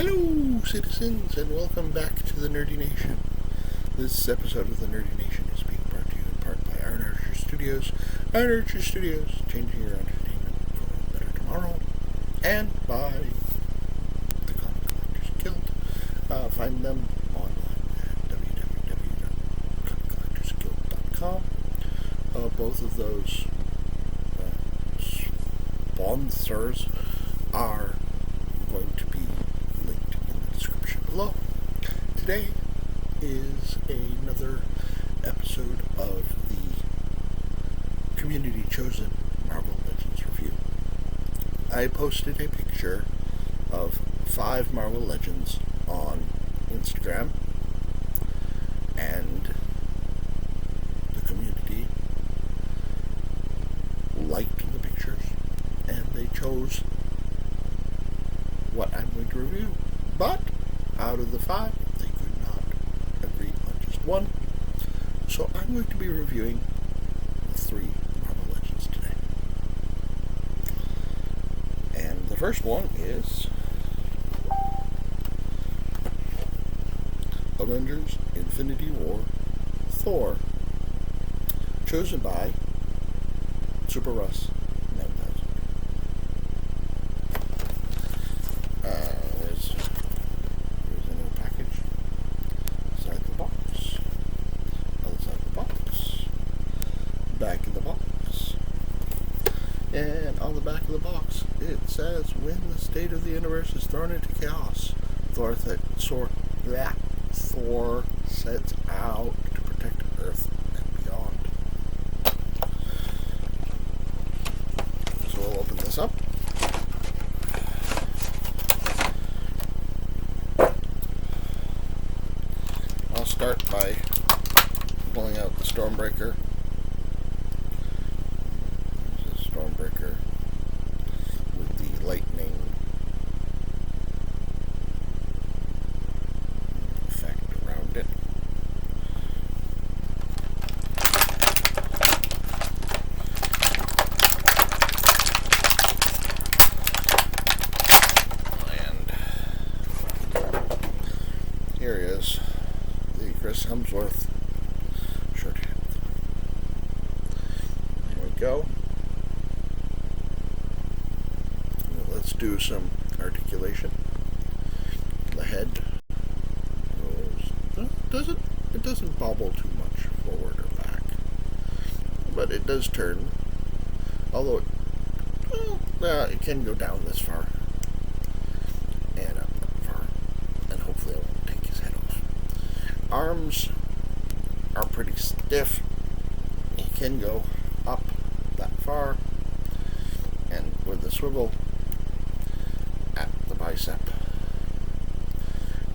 Hello, citizens, and welcome back to the Nerdy Nation. This episode of the Nerdy Nation is being brought to you in part by Iron Archer Studios. Iron Archer Studios, changing your entertainment for a better tomorrow. And by the Comic Collectors Guild. Find them online at www.comiccollectorsguild.com. Both of those sponsors are going to be linked in the description below. Today is another episode of the community chosen Marvel Legends review. I posted a picture of 5 Marvel Legends on Instagram, and the community liked the pictures and they chose what I'm going to review. But out of the 5, they could not agree on just one. So I'm going to be reviewing the 3 Marvel Legends today. And the first one is Avengers Infinity War Thor, chosen by SuperRus. Here's a new package. Inside the box. Outside the box. Back of the box. And on the back of the box, it says, when the state of the universe is thrown into chaos, Thor sets out to protect Earth and beyond. So we'll open this up. I'll start by pulling out the Stormbreaker. There's a Stormbreaker with the lightning effect around it. And here he is. Chris Hemsworth shirt. There we go. Now let's do some articulation. The head goes, it doesn't bobble too much forward or back, but it does turn. Although it can go down this far and up that far, and hopefully I won't take his head off. Arms are pretty stiff. He can go up that far, and with the swivel at the bicep,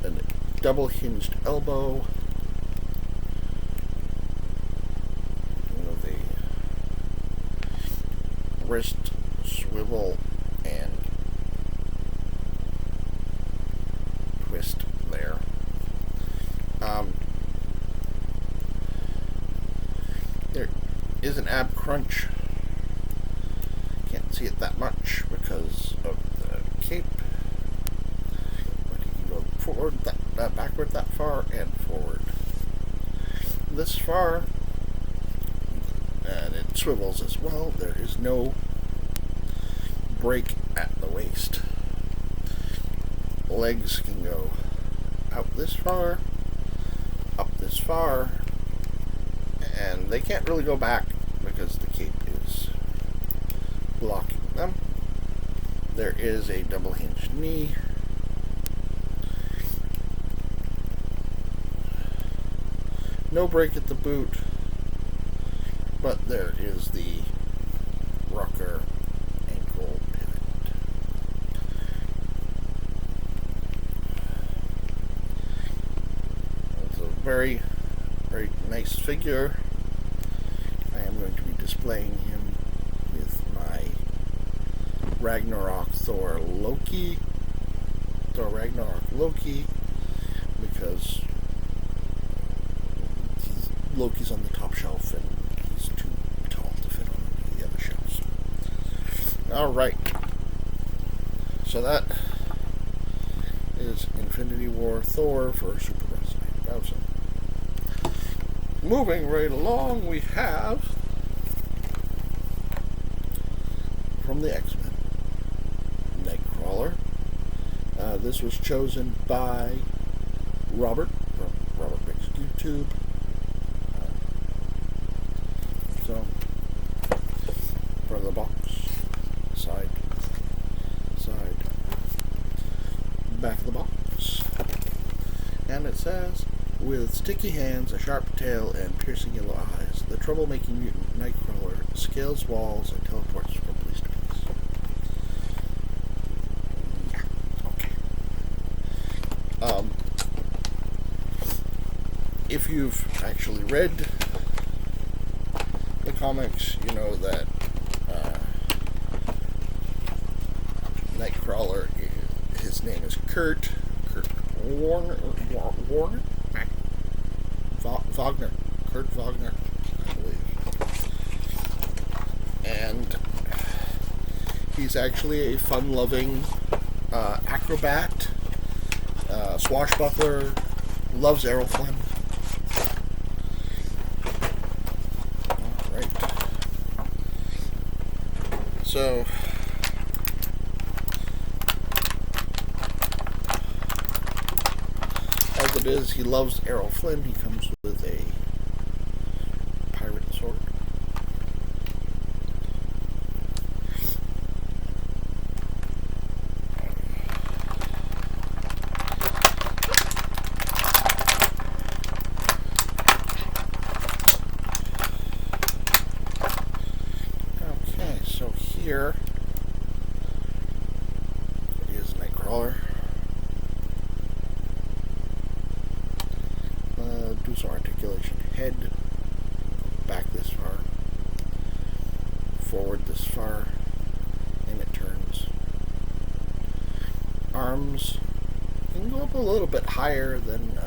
and a double hinged elbow with a wrist swivel and twist there. There is an ab crunch. Can't see it that much because of the cape. But you can go forward, backward that far, and forward this far. And it swivels as well. There is no break at the waist. Legs can go out this far, up this far, and they can't really go back because the cape is blocking them. There is a double hinged knee. No break at the boot, but there is the rocker ankle pivot. It's a very, very nice figure. I am going to be displaying him with my Ragnarok Thor Ragnarok Loki, because Loki's on the top shelf and he's too tall to fit on the other shelves. Alright, so that is Avengers Infinity War Thor for SuperRus 9000. Moving right along, we have from the X-Men, Nightcrawler. This was chosen by Robert from Robert Makes YouTube. So, front of the box, side, back of the box, and it says, with sticky hands, a sharp tail, and piercing yellow eyes, the troublemaking mutant Nightcrawler scales walls and teleports from place to place. Okay. If you've actually read the comics, you know that Nightcrawler, his name is Kurt Wagner, Kurt Wagner, I believe. And he's actually a fun-loving acrobat, swashbuckler, loves Errol Flynn. Alright. So, as it is, he loves Errol Flynn. He comes with a pirate sword. Okay, so here is Nightcrawler. Do some articulation. Head back this far, forward this far, and it turns. Arms can go up a little bit higher than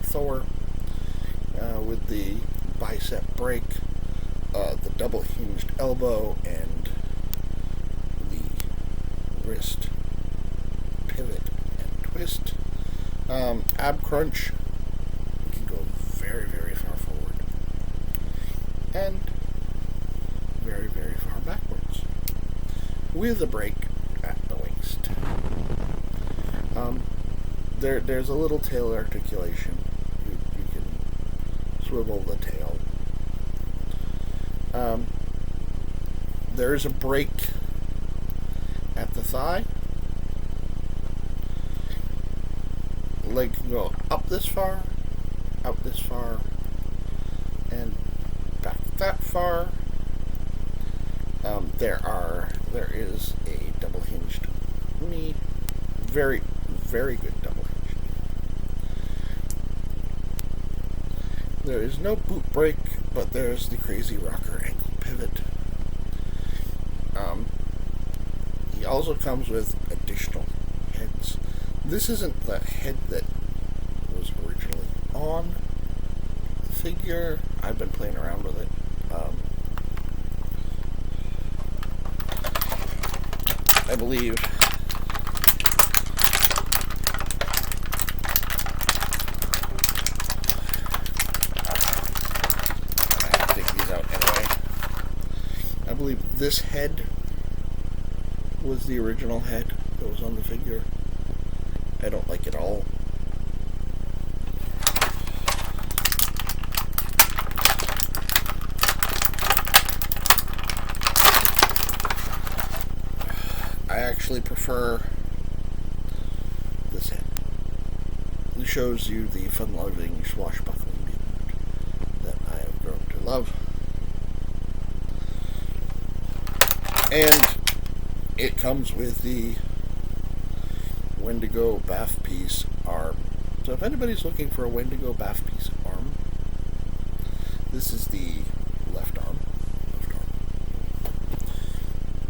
Thor, with the bicep break, the double hinged elbow, and the wrist pivot and twist. Ab crunch can go very, very far forward and very, very far backwards with a break at the waist. There's a little tail articulation. You can swivel the tail. There is a break at the thigh. Leg can go up this far, out this far, and back that far. There is a double hinged knee, very, very good double hinged knee. There is no boot break, but there's the crazy rocker ankle pivot. He also comes with additional heads. This isn't the head that was originally on the figure. I've been playing around with it. I believe I have to take these out anyway. I believe this head was the original head that was on the figure. I don't like it all. I actually prefer this head. It shows you the fun-loving swashbuckling mutant that I have grown to love. And it comes with the Wendigo Bath Piece arm. So if anybody's looking for a Wendigo Bath Piece arm, this is the left arm.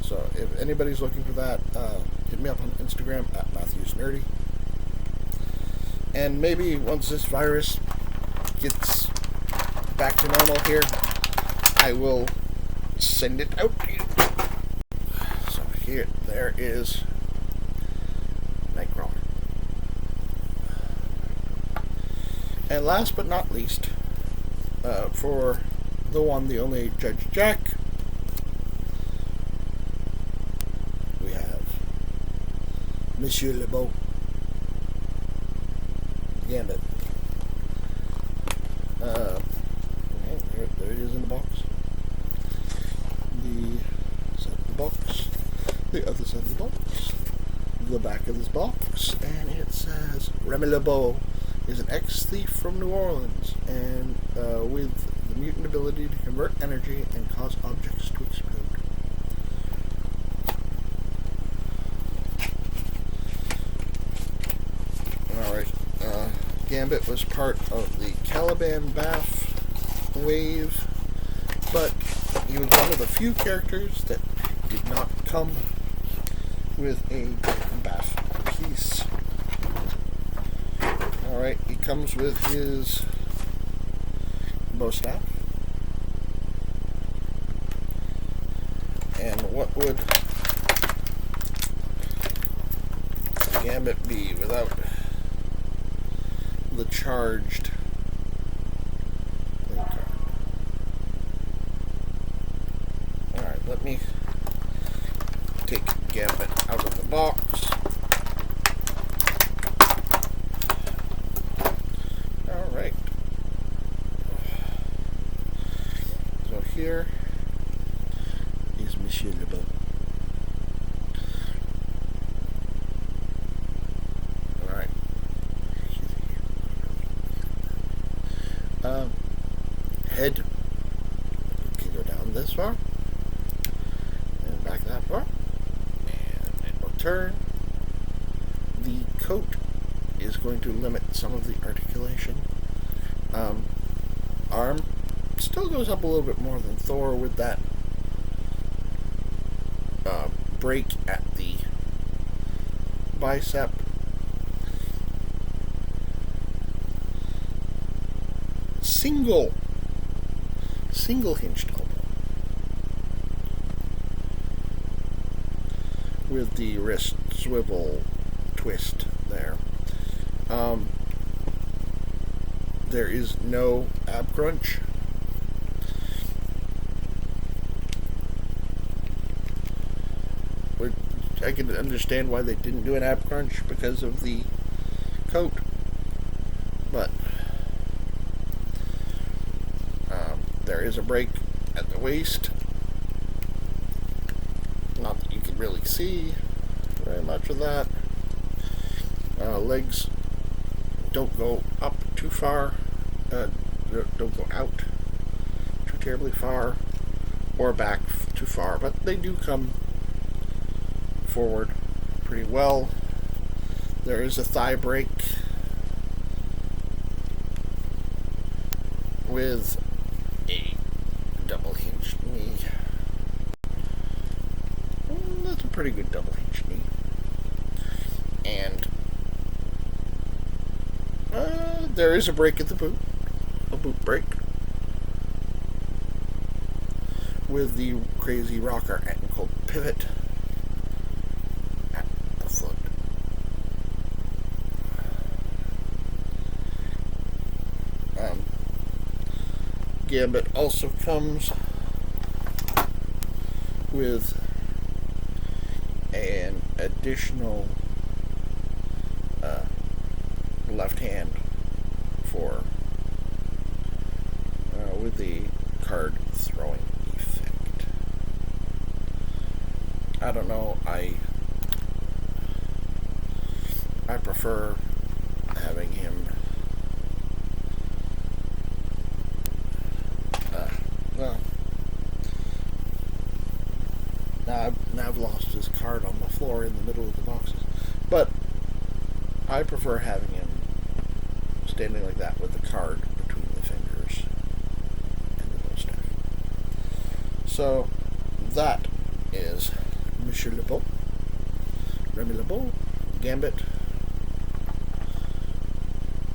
So if anybody's looking for that, hit me up on Instagram at matthewsnerdynation. And maybe once this virus gets back to normal here, I will send it out to you. So here, there is Nightcrawler. And last but not least, for the one, the only Judge Jack, we have Monsieur LeBeau, Gambit. There he is in the box. The side of the box, the other side of the box, the back of this box, and it says Remy LeBeau is an ex-thief from New Orleans, and with the mutant ability to convert energy and cause objects to explode. Alright, Gambit was part of the Caliban Bath wave, but he was one of the few characters that did not come with a Bath piece. Alright, he comes with his bow staff. And what would Gambit be without the charged playing card? Alright, let me take Gambit out of the box. Alright. So here is Monsieur LeBeau. Alright. Head can go down this far and back that far, and it will turn. The coat is going to limit some of the articulation. Arm still goes up a little bit more than Thor with that break at the bicep. Single hinged elbow with the wrist swivel twist there. There is no ab crunch. Which I can understand why they didn't do an ab crunch because of the coat, but there is a break at the waist. Not that you can really see very much of that. Legs don't go up too far, don't go out too terribly far, or back too far, but they do come forward pretty well. There is a thigh break with a double hinged knee. That's a pretty good double hinged knee. And there is a break at the boot, a boot break, with the crazy rocker ankle pivot at the foot. Gambit also comes with an additional left hand for with the card throwing effect. I don't know, I prefer having him well, now I've lost his card on the floor in the middle of the boxes, but I prefer having him standing like that with the card between the fingers and the bow staff. So that is Monsieur LeBeau, Remy LeBeau, Gambit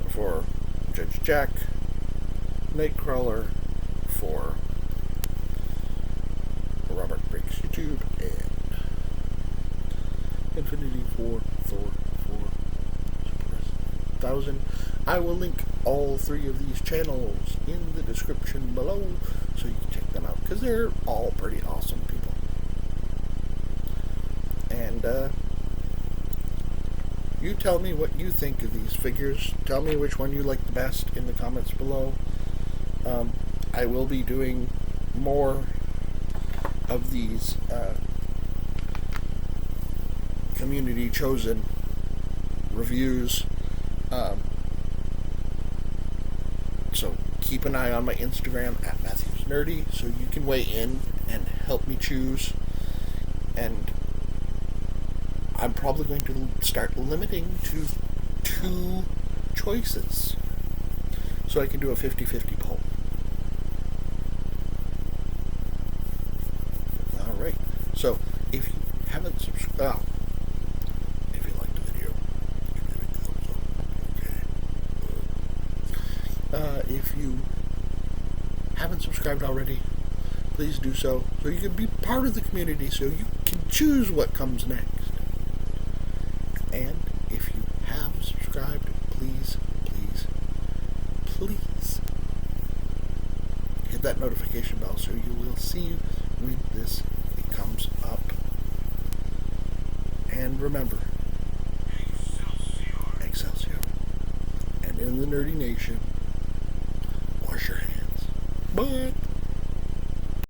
for Judge Jack, Nightcrawler for Robert Breaks YouTube, and Infinity War, Thor for SuperRus 1000. I will link all 3 of these channels in the description below so you can check them out because they're all pretty awesome people. And you tell me what you think of these figures. Tell me which one you like the best in the comments below. I will be doing more of these community chosen reviews. So keep an eye on my Instagram at matthewsnerdy so you can weigh in and help me choose. And I'm probably going to start limiting to 2 choices so I can do a 50-50 poll. Alright, so if you haven't subscribed, if you liked the video, give it a thumbs up, okay? If you haven't subscribed already, please do so you can be part of the community so you can choose what comes next. And if you have subscribed, please hit that notification bell so you will see when this comes up. And remember, Excelsior. And in the Nerdy Nation, wash your hands. Bye.